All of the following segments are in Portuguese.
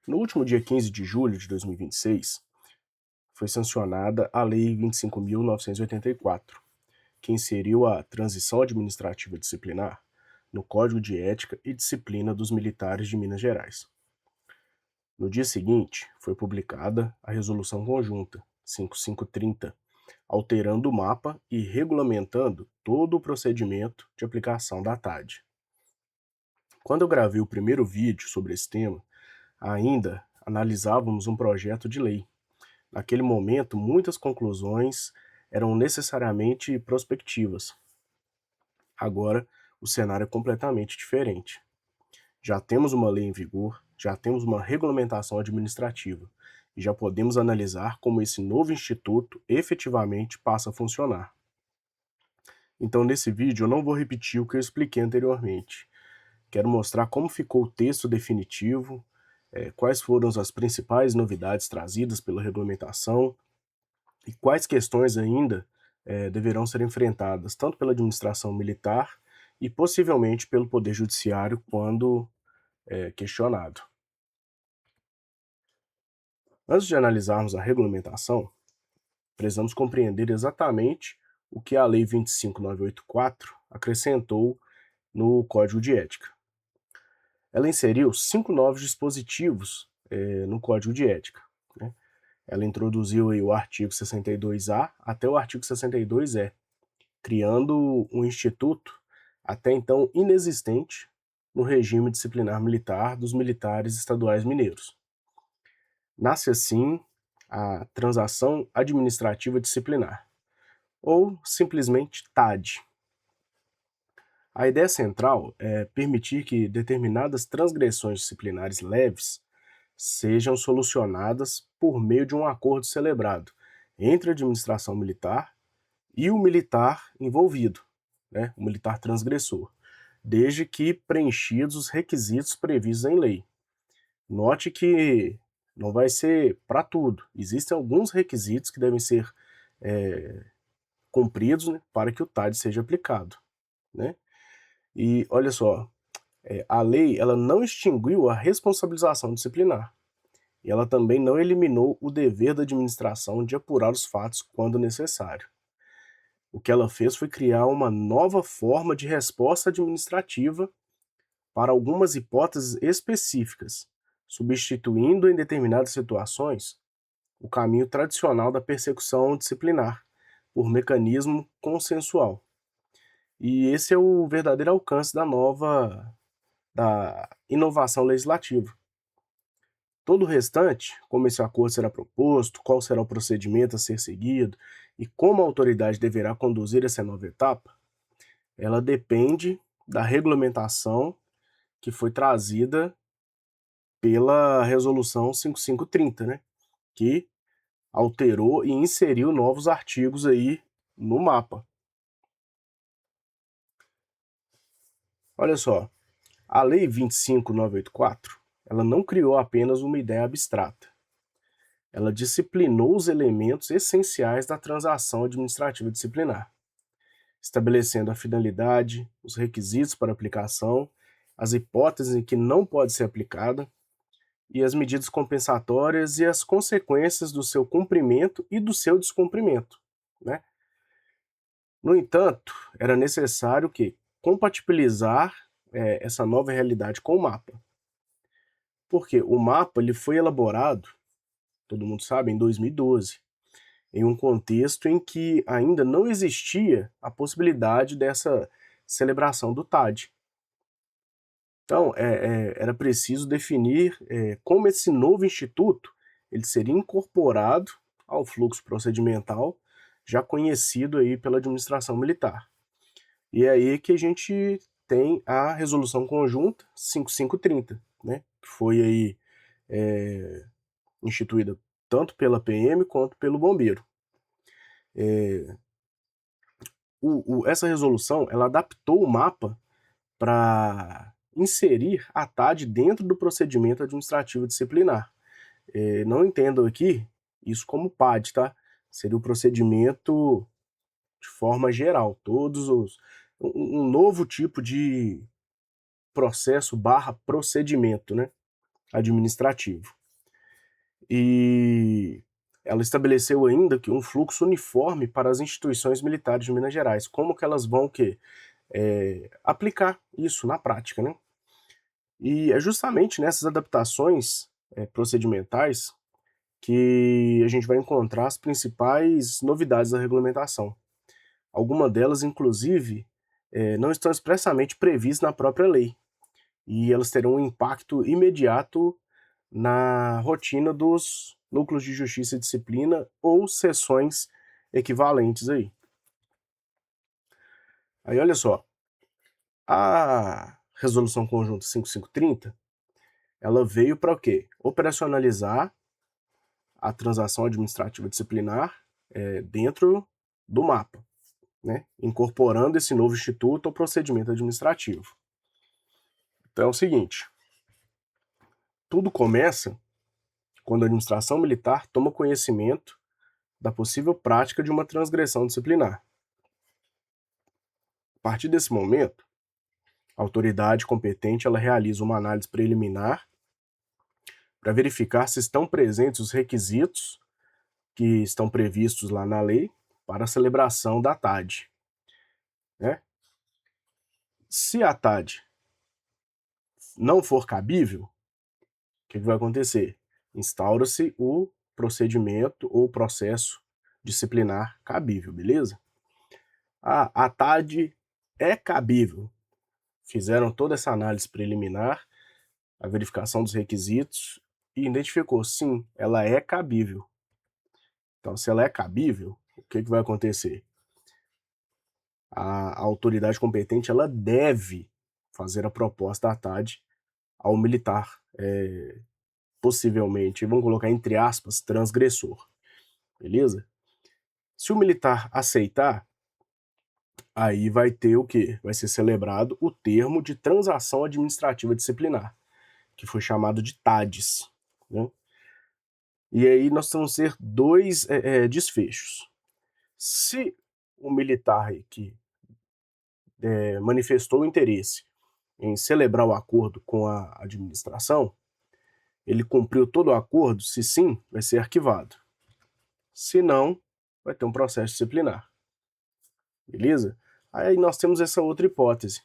No último dia 15 de julho de 2026, foi sancionada a Lei 25.984, que inseriu a transição administrativa disciplinar no Código de Ética e Disciplina dos Militares de Minas Gerais. No dia seguinte, foi publicada a Resolução Conjunta 5530, alterando o mapa e regulamentando todo o procedimento de aplicação da TAD. Quando eu gravei o primeiro vídeo sobre esse tema, ainda analisávamos um projeto de lei. Naquele momento, muitas conclusões eram necessariamente prospectivas. Agora, o cenário é completamente diferente. Já temos uma lei em vigor, já temos uma regulamentação administrativa e já podemos analisar como esse novo instituto efetivamente passa a funcionar. Então, nesse vídeo, eu não vou repetir o que eu expliquei anteriormente. Quero mostrar como ficou o texto definitivo, quais foram as principais novidades trazidas pela regulamentação e quais questões ainda deverão ser enfrentadas, tanto pela administração militar e possivelmente pelo Poder Judiciário quando questionado. Antes de analisarmos a regulamentação, precisamos compreender exatamente o que a Lei 25.984 acrescentou no Código de Ética. Ela inseriu 5 novos dispositivos no Código de Ética, né? Ela introduziu aí o artigo 62A até o artigo 62E, criando um instituto até então inexistente no regime disciplinar militar dos militares estaduais mineiros. Nasce assim a Transação Administrativa Disciplinar, ou simplesmente TAD. A ideia central é permitir que determinadas transgressões disciplinares leves sejam solucionadas por meio de um acordo celebrado entre a administração militar e o militar envolvido, né, o militar transgressor, desde que preenchidos os requisitos previstos em lei. Note que não vai ser para tudo. Existem alguns requisitos que devem ser cumpridos, né, para que o TAD seja aplicado, né? E olha só, a lei ela não extinguiu a responsabilização disciplinar. E ela também não eliminou o dever da administração de apurar os fatos quando necessário. O que ela fez foi criar uma nova forma de resposta administrativa para algumas hipóteses específicas, substituindo em determinadas situações o caminho tradicional da persecução disciplinar por mecanismo consensual. E esse é o verdadeiro alcance da inovação legislativa. Todo o restante, como esse acordo será proposto, qual será o procedimento a ser seguido e como a autoridade deverá conduzir essa nova etapa, ela depende da regulamentação que foi trazida pela Resolução 5530, né, que alterou e inseriu novos artigos aí no mapa. Olha só, a Lei 25.984, ela não criou apenas uma ideia abstrata. Ela disciplinou os elementos essenciais da transação administrativa disciplinar, estabelecendo a finalidade, os requisitos para aplicação, as hipóteses em que não pode ser aplicada, e as medidas compensatórias e as consequências do seu cumprimento e do seu descumprimento, né? No entanto, era necessário que compatibilizar essa nova realidade com o mapa. Porque o mapa ele foi elaborado, todo mundo sabe, em 2012, em um contexto em que ainda não existia a possibilidade dessa celebração do TAD. Então, era preciso definir como esse novo instituto ele seria incorporado ao fluxo procedimental já conhecido aí pela administração militar. E é aí que a gente tem a Resolução Conjunta 5530, né, que foi aí instituída tanto pela PM quanto pelo Bombeiro. Essa resolução ela adaptou o mapa para inserir a TAD dentro do procedimento administrativo disciplinar. Não entendam aqui isso como PAD, tá? Seria o procedimento de forma geral, um novo tipo de processo / procedimento, né, administrativo. E ela estabeleceu ainda que um fluxo uniforme para as instituições militares de Minas Gerais. Como que elas vão o quê? Aplicar isso na prática, né? E é justamente nessas adaptações procedimentais que a gente vai encontrar as principais novidades da regulamentação. Algumas delas, inclusive, não estão expressamente previstas na própria lei, e elas terão um impacto imediato na rotina dos núcleos de justiça e disciplina ou seções equivalentes aí. Aí olha só, a Resolução Conjunta 5530, ela veio para o quê? Operacionalizar a transação administrativa disciplinar dentro do mapa, né? Incorporando esse novo instituto ao procedimento administrativo. Então é o seguinte, tudo começa quando a administração militar toma conhecimento da possível prática de uma transgressão disciplinar. A partir desse momento, a autoridade competente ela realiza uma análise preliminar para verificar se estão presentes os requisitos que estão previstos lá na lei para a celebração da TAD. Né? Se a TAD não for cabível, o que vai acontecer? Instaura-se o procedimento ou processo disciplinar cabível, beleza? A TAD é cabível. Fizeram toda essa análise preliminar, a verificação dos requisitos e identificou, sim, ela é cabível. Então, se ela é cabível, o que vai acontecer? A autoridade competente ela deve fazer a proposta à TAD ao militar, possivelmente, vamos colocar entre aspas, transgressor. Beleza? Se o militar aceitar, aí vai ter o quê? Vai ser celebrado o termo de transação administrativa disciplinar, que foi chamado de TADs. Né? E aí nós vamos ter dois desfechos. Se o militar que manifestou interesse em celebrar o acordo com a administração, ele cumpriu todo o acordo, se sim, vai ser arquivado. Se não, vai ter um processo disciplinar. Beleza? Aí nós temos essa outra hipótese.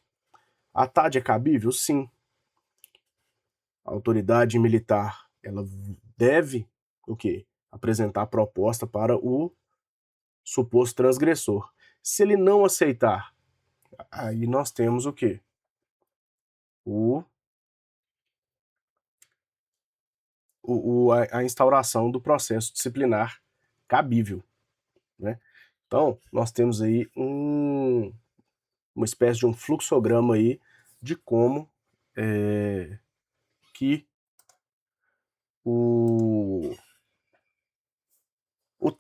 A TAD é cabível? Sim. A autoridade militar, ela deve o quê? Apresentar a proposta para o suposto transgressor. Se ele não aceitar, aí nós temos o quê? A instauração do processo disciplinar cabível. Né? Então, nós temos aí uma espécie de um fluxograma aí de como que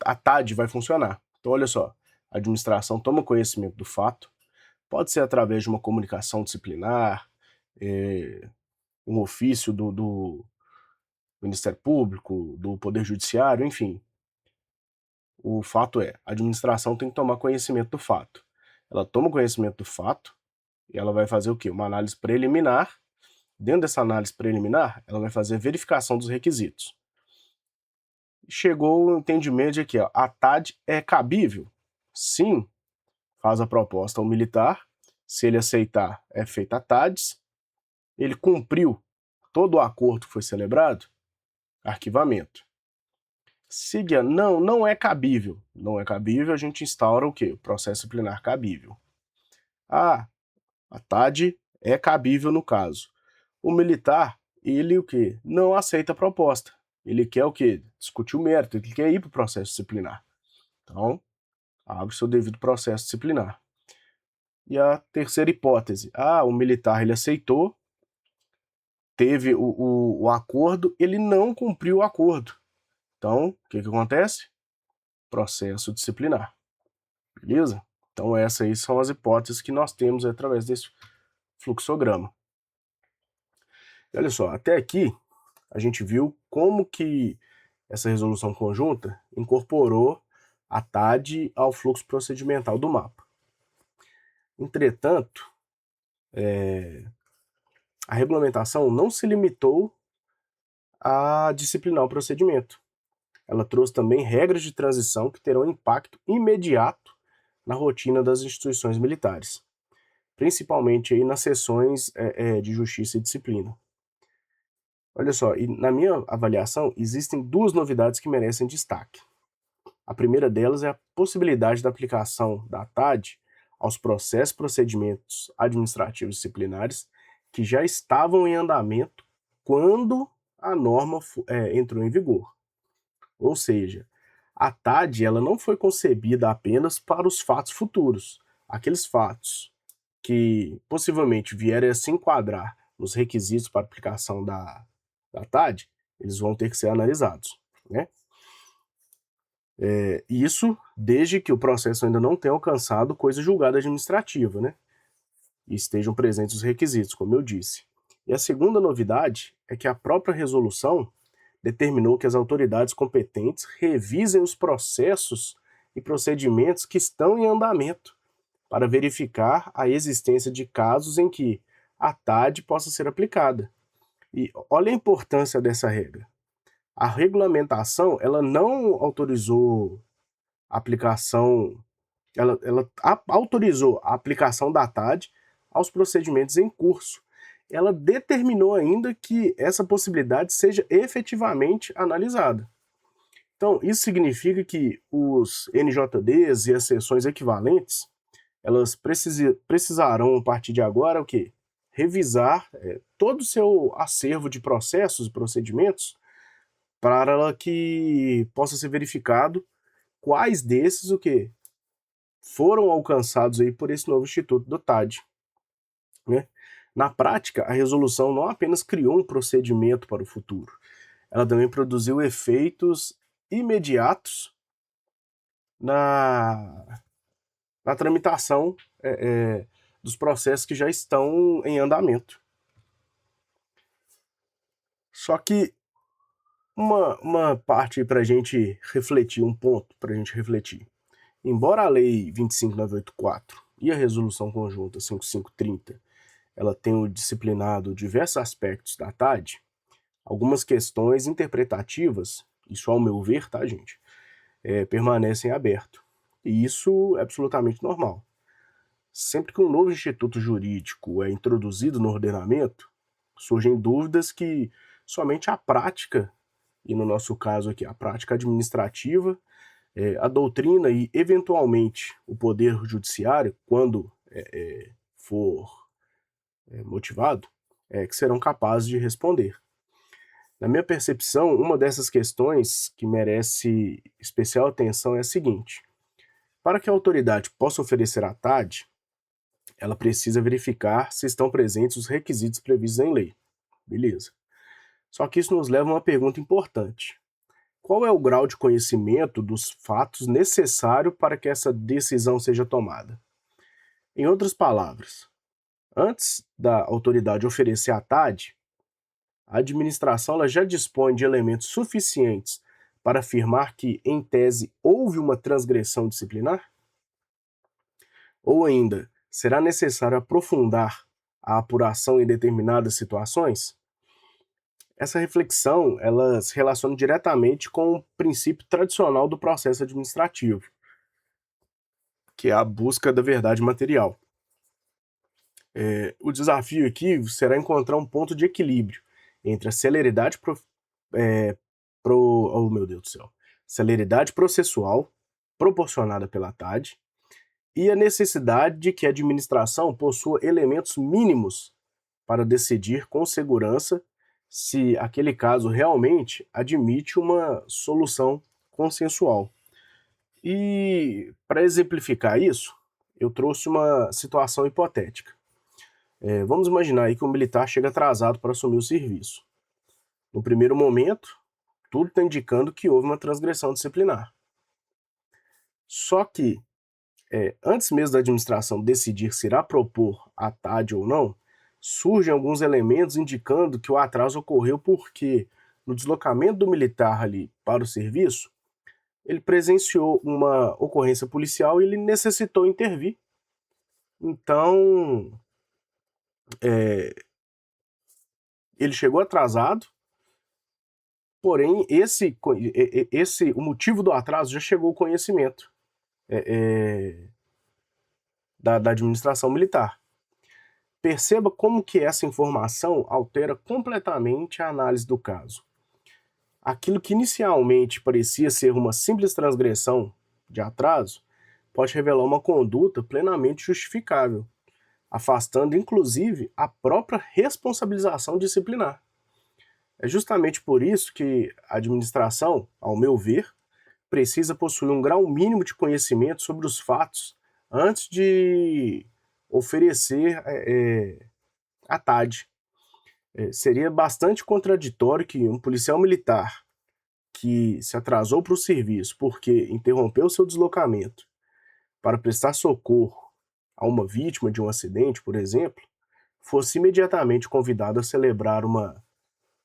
a TAD vai funcionar. Então, olha só, a administração toma conhecimento do fato, pode ser através de uma comunicação disciplinar, um ofício do Ministério Público, do Poder Judiciário, enfim. O fato é, a administração tem que tomar conhecimento do fato. Ela toma conhecimento do fato e ela vai fazer o quê? Uma análise preliminar. Dentro dessa análise preliminar, ela vai fazer a verificação dos requisitos. Chegou o entendimento de que a TAD é cabível? Sim, faz a proposta ao militar. Se ele aceitar, é feita a TADs. Ele cumpriu todo o acordo que foi celebrado? Arquivamento. Siga, não é cabível. Não é cabível, a gente instaura o quê? O processo disciplinar cabível. A TAD é cabível no caso. O militar, ele o quê? Não aceita a proposta. Ele quer o quê? Discutir o mérito, ele quer ir para o processo disciplinar. Então, abre o seu devido processo disciplinar. E a terceira hipótese, o militar ele aceitou, teve o acordo, ele não cumpriu o acordo. Então, o que acontece? Processo disciplinar. Beleza? Então, essas aí são as hipóteses que nós temos através desse fluxograma. E olha só, até aqui a gente viu como que essa resolução conjunta incorporou a TAD ao fluxo procedimental do mapa. Entretanto, a regulamentação não se limitou a disciplinar o procedimento. Ela trouxe também regras de transição que terão impacto imediato na rotina das instituições militares, principalmente aí nas sessões de justiça e disciplina. Olha só, e na minha avaliação, existem duas novidades que merecem destaque. A primeira delas é a possibilidade da aplicação da TAD aos processos e procedimentos administrativos disciplinares que já estavam em andamento quando a norma entrou em vigor. Ou seja, a TAD ela não foi concebida apenas para os fatos futuros, aqueles fatos que possivelmente vierem a se enquadrar nos requisitos para aplicação da TAD, eles vão ter que ser analisados, né? Isso desde que o processo ainda não tenha alcançado coisa julgada administrativa, né? E estejam presentes os requisitos, como eu disse. E a segunda novidade é que a própria resolução determinou que as autoridades competentes revisem os processos e procedimentos que estão em andamento para verificar a existência de casos em que a TAD possa ser aplicada. E olha a importância dessa regra. A regulamentação, ela não autorizou a aplicação, ela autorizou a aplicação da TAD aos procedimentos em curso. Ela determinou ainda que essa possibilidade seja efetivamente analisada. Então, isso significa que os NJDs e as seções equivalentes, elas precisarão, a partir de agora, o quê? Revisar todo o seu acervo de processos e procedimentos para que possa ser verificado quais desses o quê? Foram alcançados aí por esse novo instituto do TAD. Né? Na prática, a resolução não apenas criou um procedimento para o futuro, ela também produziu efeitos imediatos na tramitação dos processos que já estão em andamento. Só que uma parte para a gente refletir, um ponto para a gente refletir. Embora a Lei 25.984 e a Resolução Conjunta 5530 ela tenham disciplinado diversos aspectos da TAD, algumas questões interpretativas, isso ao meu ver, tá, gente, permanecem abertas. E isso é absolutamente normal. Sempre que um novo instituto jurídico é introduzido no ordenamento, surgem dúvidas que somente a prática, e no nosso caso aqui a prática administrativa, a doutrina e, eventualmente, o poder judiciário, quando for motivado, que serão capazes de responder. Na minha percepção, uma dessas questões que merece especial atenção é a seguinte: para que a autoridade possa oferecer a TAD, ela precisa verificar se estão presentes os requisitos previstos em lei. Beleza. Só que isso nos leva a uma pergunta importante. Qual é o grau de conhecimento dos fatos necessário para que essa decisão seja tomada? Em outras palavras, antes da autoridade oferecer a TAD, a administração ela já dispõe de elementos suficientes para afirmar que, em tese, houve uma transgressão disciplinar? Ou ainda, será necessário aprofundar a apuração em determinadas situações? Essa reflexão ela se relaciona diretamente com o princípio tradicional do processo administrativo, que é a busca da verdade material. O desafio aqui será encontrar um ponto de equilíbrio entre a celeridade processual proporcionada pela TAD e a necessidade de que a administração possua elementos mínimos para decidir com segurança se aquele caso realmente admite uma solução consensual. E para exemplificar isso, eu trouxe uma situação hipotética. Vamos imaginar aí que um militar chega atrasado para assumir o serviço. No primeiro momento, tudo está indicando que houve uma transgressão disciplinar. Só que, antes mesmo da administração decidir se irá propor a TAD ou não, surgem alguns elementos indicando que o atraso ocorreu porque, no deslocamento do militar ali para o serviço, ele presenciou uma ocorrência policial e ele necessitou intervir. Então, ele chegou atrasado, Porém, o motivo do atraso já chegou ao conhecimento da administração militar. Perceba como que essa informação altera completamente a análise do caso. Aquilo que inicialmente parecia ser uma simples transgressão de atraso pode revelar uma conduta plenamente justificável, afastando inclusive a própria responsabilização disciplinar. É justamente por isso que a administração, ao meu ver, precisa possuir um grau mínimo de conhecimento sobre os fatos antes de oferecer a TAD. Seria bastante contraditório que um policial militar que se atrasou para o serviço porque interrompeu seu deslocamento para prestar socorro a uma vítima de um acidente, por exemplo, fosse imediatamente convidado a celebrar uma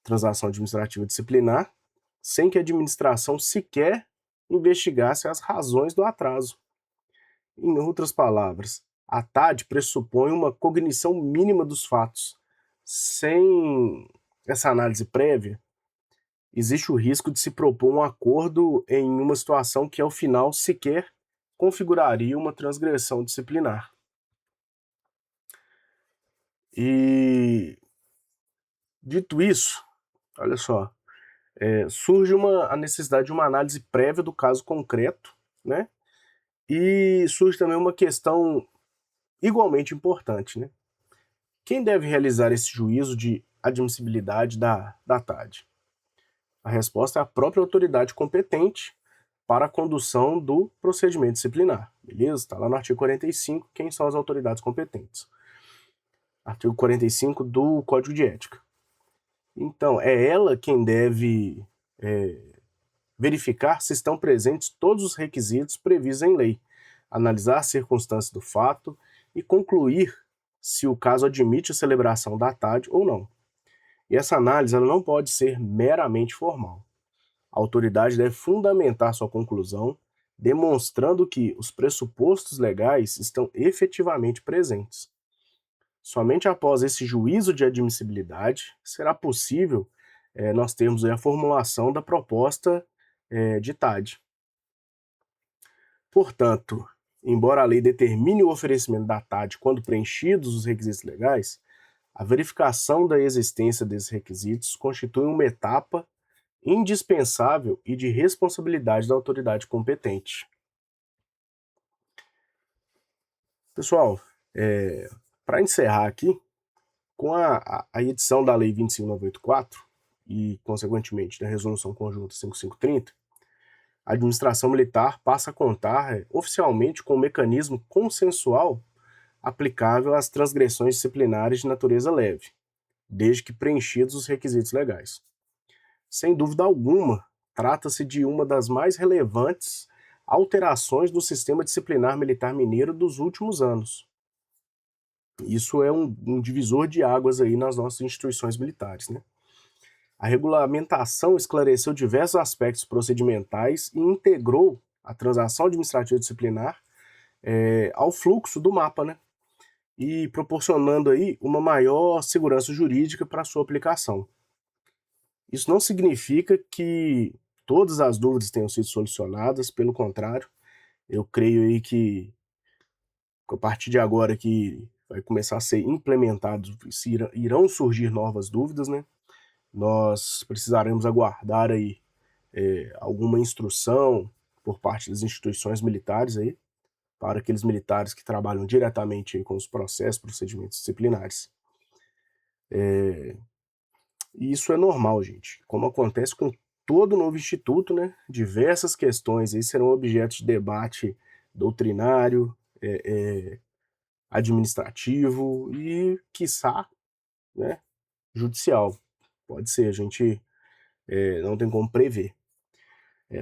transação administrativa disciplinar sem que a administração sequer investigasse as razões do atraso. Em outras palavras, a TAD pressupõe uma cognição mínima dos fatos. Sem essa análise prévia, existe o risco de se propor um acordo em uma situação que, ao final, sequer configuraria uma transgressão disciplinar. E, dito isso, olha só, surge a necessidade de uma análise prévia do caso concreto, né? E surge também uma questão igualmente importante, né? Quem deve realizar esse juízo de admissibilidade da TAD? A resposta é a própria autoridade competente para a condução do procedimento disciplinar, beleza? Está lá no artigo 45, quem são as autoridades competentes. Artigo 45 do Código de Ética. Então, é ela quem deve verificar se estão presentes todos os requisitos previstos em lei, analisar as circunstâncias do fato e concluir se o caso admite a celebração da TAD ou não. E essa análise ela não pode ser meramente formal. A autoridade deve fundamentar sua conclusão, demonstrando que os pressupostos legais estão efetivamente presentes. Somente após esse juízo de admissibilidade será possível nós termos a formulação da proposta de TAD. Portanto, embora a lei determine o oferecimento da TAD quando preenchidos os requisitos legais, a verificação da existência desses requisitos constitui uma etapa indispensável e de responsabilidade da autoridade competente. Pessoal, para encerrar aqui, com a edição da Lei 25.984 e, consequentemente, da Resolução Conjunta 5530, a administração militar passa a contar oficialmente com um mecanismo consensual aplicável às transgressões disciplinares de natureza leve, desde que preenchidos os requisitos legais. Sem dúvida alguma, trata-se de uma das mais relevantes alterações do sistema disciplinar militar mineiro dos últimos anos. Isso é um divisor de águas aí nas nossas instituições militares, né? A regulamentação esclareceu diversos aspectos procedimentais e integrou a transação administrativa disciplinar ao fluxo do mapa, né? E proporcionando aí uma maior segurança jurídica para sua aplicação. Isso não significa que todas as dúvidas tenham sido solucionadas, pelo contrário, eu creio aí que a partir de agora que vai começar a ser implementado, irão surgir novas dúvidas, né? Nós precisaremos aguardar aí alguma instrução por parte das instituições militares aí, para aqueles militares que trabalham diretamente aí com os procedimentos disciplinares. E isso é normal, gente. Como acontece com todo novo instituto, né? Diversas questões aí serão objeto de debate doutrinário, administrativo e, quiçá, né, judicial. Pode ser, a gente não tem como prever.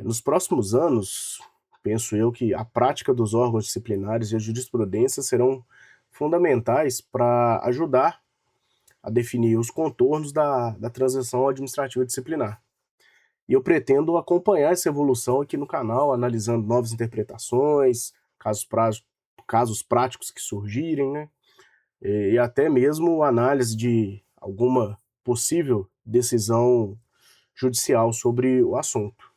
Nos próximos anos, penso eu que a prática dos órgãos disciplinares e a jurisprudência serão fundamentais para ajudar a definir os contornos da transição administrativa disciplinar. E eu pretendo acompanhar essa evolução aqui no canal, analisando novas interpretações, casos práticos que surgirem, né? E até mesmo análise de alguma possível decisão judicial sobre o assunto.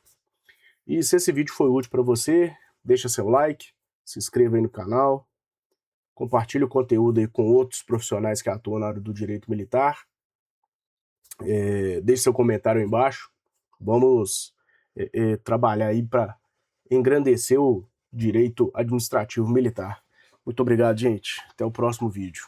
E se esse vídeo foi útil para você, deixa seu like, se inscreva aí no canal, compartilhe o conteúdo aí com outros profissionais que atuam na área do direito militar, deixe seu comentário aí embaixo, vamos trabalhar aí para engrandecer o direito administrativo militar. Muito obrigado, gente. Até o próximo vídeo.